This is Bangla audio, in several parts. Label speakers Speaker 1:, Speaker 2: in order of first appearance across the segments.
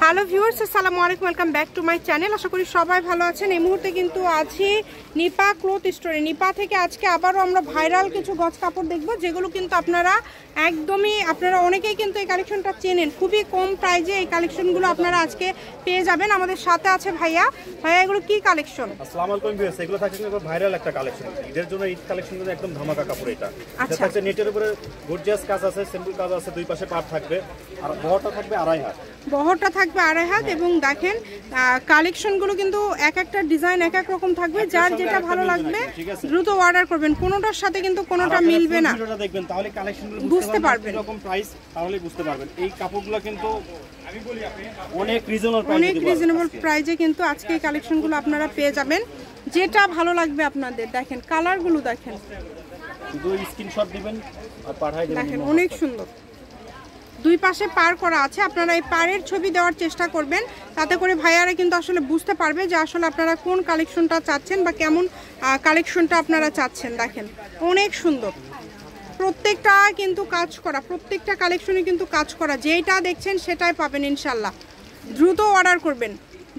Speaker 1: হ্যালো ভিউয়ার্স, আসসালামু আলাইকুম, welcome back to my channel. আশা করি সবাই ভালো আছেন। এই মুহূর্তে কিন্তু আছি নিপা ক্লথ স্টোরে। নিপা থেকে আজকে আবারও আমরা ভাইরাল কিছু গজ কাপড় দেখব, যেগুলো কিন্তু আপনারা অনেকেই কিন্তু এই কালেকশনটা চেনেন। খুবই কম প্রাইজে এই কালেকশনগুলো আপনারা আজকে পেয়ে যাবেন। আমাদের সাথে আছে ভাইয়া। এগুলো কি কালেকশন?
Speaker 2: আসসালামু আলাইকুম ভিউয়ার্স, এগুলো থাকছে ভাইরাল একটা কালেকশন। ঈদের জন্য ঈদ কালেকশন কিন্তু একদম ধামাকা কাপড়। এটা থাকছে নেটের উপরে গর্জিয়াস কাজ আছে, সিম্পল কাজ আছে, দুই পাশে পাট থাকবে আর বহরটা থাকবে আড়াই হাত।
Speaker 1: বহরটা থাকবে আড়াই হাত এবং দেখেন কালেকশনগুলো কিন্তু এক একটা ডিজাইন এক এক রকম থাকবে। যার যেটা ভালো লাগবে দ্রুত অর্ডার করবেন। কোনোটার সাথে কিন্তু কোনোটা মিলবে না।
Speaker 2: ভিডিওটা দেখবেন তাহলে কালেকশনগুলো
Speaker 1: বুঝতে পারবেন,
Speaker 2: এরকম প্রাইস তাহলে বুঝতে পারবেন। এই কাপড়গুলো কিন্তু অনেক রিজনেবল
Speaker 1: প্রাইসে কিন্তু আজকে এই কালেকশনগুলো আপনারা পেয়ে যাবেন। যেটা ভালো লাগবে আপনাদের। দেখেন কালারগুলো, দেখেন
Speaker 2: শুধু স্ক্রিনশট দিবেন আর পাঠিয়ে দিবেন।
Speaker 1: দেখেন অনেক সুন্দর, দুই পাশে পার করা আছে। আপনারা এই পাড়ের ছবি দেওয়ার চেষ্টা করবেন, তাতে করে ভাইয়ারা কিন্তু আসলে বুঝতে পারবে যে আসলে আপনারা কোন কালেকশনটা চাচ্ছেন বা কেমন কালেকশনটা আপনারা চাচ্ছেন। দেখেন অনেক সুন্দর, প্রত্যেকটা কিন্তু কাজ করা, প্রত্যেকটা কালেকশনে কিন্তু কাজ করা। যেটা দেখছেন সেটাই পাবেন ইনশাল্লাহ। দ্রুত অর্ডার করবেন।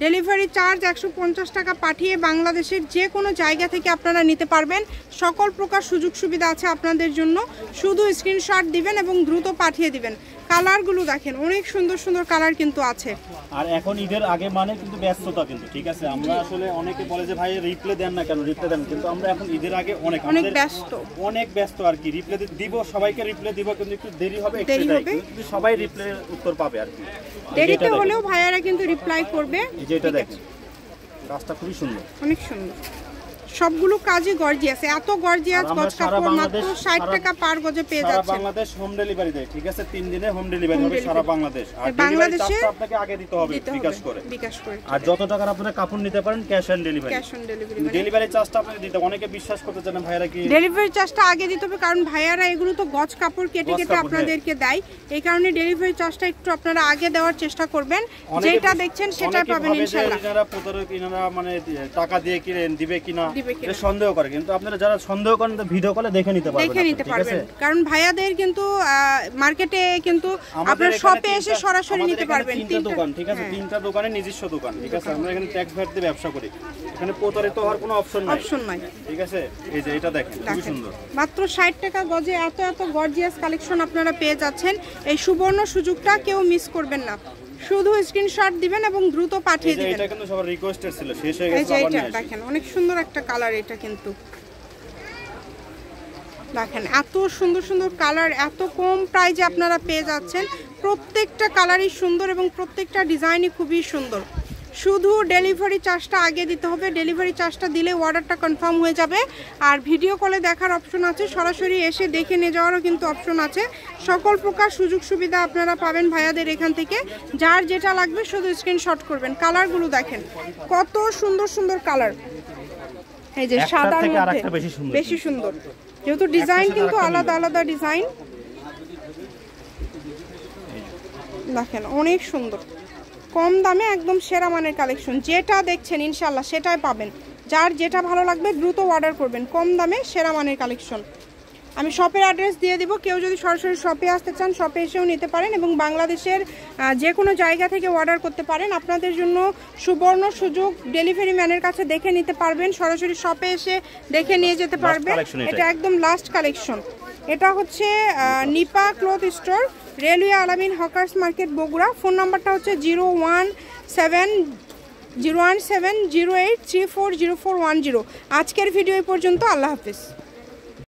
Speaker 1: ডেলিভারি চার্জ 150 টাকা পাঠিয়ে বাংলাদেশের যে কোনো জায়গা থেকে আপনারা নিতে পারবেন। সকল প্রকার সুযোগ সুবিধা আছে আপনাদের জন্য। শুধু স্ক্রিনশট দিবেন এবং দ্রুত পাঠিয়ে দিবেন। কালারগুলো দেখেন অনেক সুন্দর সুন্দর কালার কিন্তু আছে।
Speaker 2: আর এখন ঈদের আগে মানে কিন্তু ব্যস্ততা কিন্তু, ঠিক আছে। আমরা আসলে অনেকে বলে যে ভাই রিপ্লে দেন না কেন, রিপ্লে দেন, কিন্তু আমরা এখন ঈদের আগে অনেক ব্যস্ত আর কি। রিপ্লে দিব, সবাইকে রিপ্লে দিব, কিন্তু একটু দেরি হবে, কিন্তু সবাই রিপ্লে উত্তর পাবে আর কি।
Speaker 1: দেরিতে হলেও ভাইয়ারা কিন্তু রিপ্লাই করবে।
Speaker 2: যেটা দেখেন কাজটা খুবই সুন্দর,
Speaker 1: অনেক সুন্দর। সবগুলো কাজই গর্জিয়াস। এত গর্জিয়াস গজ কাপড় মাত্র 60 টাকা পার গজে পেয়ে যাচ্ছেন।
Speaker 2: সারা বাংলাদেশ হোম ডেলিভারি দেয়, ঠিক আছে। 3 দিনে হোম ডেলিভারি হবে সারা বাংলাদেশ। আর বাংলাদেশে আপনাকে আগে দিতে হবে বিকাশ করে। আর যত টাকার আপনারা কাপড় নিতে পারেন ক্যাশ অন ডেলিভারি। ডেলিভারি চার্জটা আপনাকে দিতে, অনেকে বিশ্বাস করতে চান না ভাইয়ারা কি
Speaker 1: ডেলিভারি চার্জটা আগে দিতে হবে, কারণ ভাইয়ারা এগুলো তো গজ কাপড় কেটে কেটে আপনাদেরকে দেয়। এই কারণে ডেলিভারি চার্জটা একটু আপনারা আগে দেওয়ার চেষ্টা করবেন। যেটা দেখছেন সেটা পাবেন ইনশাআল্লাহ।
Speaker 2: যারা প্রতারক ইনারা মানে টাকা দিয়ে কিনেন দিবে কিনা সন্দেহ করে, কিন্তু আপনারা যারা সন্দেহ করেন তো ভিডিও কলে দেখে নিতে পারবেন।
Speaker 1: কারণ ভাইয়াদের কিন্তু মার্কেটে কিন্তু আপনারা শপে এসে সরাসরি নিতে পারবেন।
Speaker 2: তিনটা দোকান, ঠিক আছে, তিনটা দোকানে নিজস্ব দোকান, ঠিক আছে। আমরা এখানে ট্যাক্স ভ্যাট দিয়ে ব্যবসা করি, এখানে প্রতারিত হওয়ার কোনো অপশন নাই, ঠিক আছে। এই যে এটা দেখেন খুব সুন্দর,
Speaker 1: মাত্র 60 টাকা গজে এত এত গর্জিয়াস কালেকশন আপনারা পেয়ে যাচ্ছেন। এই সুবর্ণ সুযোগটা কেউ মিস করবেন না। শুধু স্ক্রিনশট দিবেন এবং দ্রুত পাঠিয়ে দিবেন।
Speaker 2: এটা কিন্তু সবার রিকোয়েস্টেড ছিল, শেষ হয়ে গেছে। আবার
Speaker 1: দেখেন অনেক সুন্দর একটা কালার। এটা কিন্তু দেখেন এত সুন্দর সুন্দর কালার, এত কম প্রাইজে আপনারা পেয়ে যাচ্ছেন। প্রত্যেকটা কালারই সুন্দর এবং প্রত্যেকটা ডিজাইনই খুবই সুন্দর। শুধু ডেলিভারি চার্জটা আগে দিতে হবে। ডেলিভারি চার্জটা দিলে অর্ডারটা কনফার্ম হয়ে যাবে। আর ভিডিও কলে দেখার অপশন আছে, সরাসরি এসে দেখে নিয়ে যাওয়ারও কিন্তু অপশন আছে। সকল প্রকার সুযোগ সুবিধা আপনারা পাবেন ভাইয়াদের এখান থেকে। যার যেটা লাগবে শুধু স্ক্রিনশট করবেন। কালারগুলো দেখেন কত সুন্দর সুন্দর কালার। এই যে সাদার মধ্যে বেশি সুন্দর, যেহেতু ডিজাইন কিন্তু আলাদা আলাদা ডিজাইন। দেখেন অনেক সুন্দর, কম দামে একদম সেরা মানের কালেকশন। যেটা দেখছেন ইনশাল্লাহ সেটাই পাবেন। যার যেটা ভালো লাগবে দ্রুত অর্ডার করবেন। কম দামে সেরা মানের কালেকশন। আমি শপের অ্যাড্রেস দিয়ে দিব। কেউ যদি সরাসরি শপে আসতে চান শপে এসেও নিতে পারেন এবং বাংলাদেশের যে কোনো জায়গা থেকে অর্ডার করতে পারেন। আপনাদের জন্য সুবর্ণ সুযোগ, ডেলিভারি ম্যানের কাছে দেখে নিতে পারবেন, সরাসরি শপে এসে দেখে নিয়ে যেতে পারবেন। এটা একদম লাস্ট কালেকশন। এটা হচ্ছে নিপা ক্লথ স্টোর, রেলওয়ে আলামিন হকার্স মার্কেট, বগুড়া। ফোন নাম্বারটা হচ্ছে 01708340410। আজকের ভিডিও এই পর্যন্ত। আল্লাহ হাফিজ।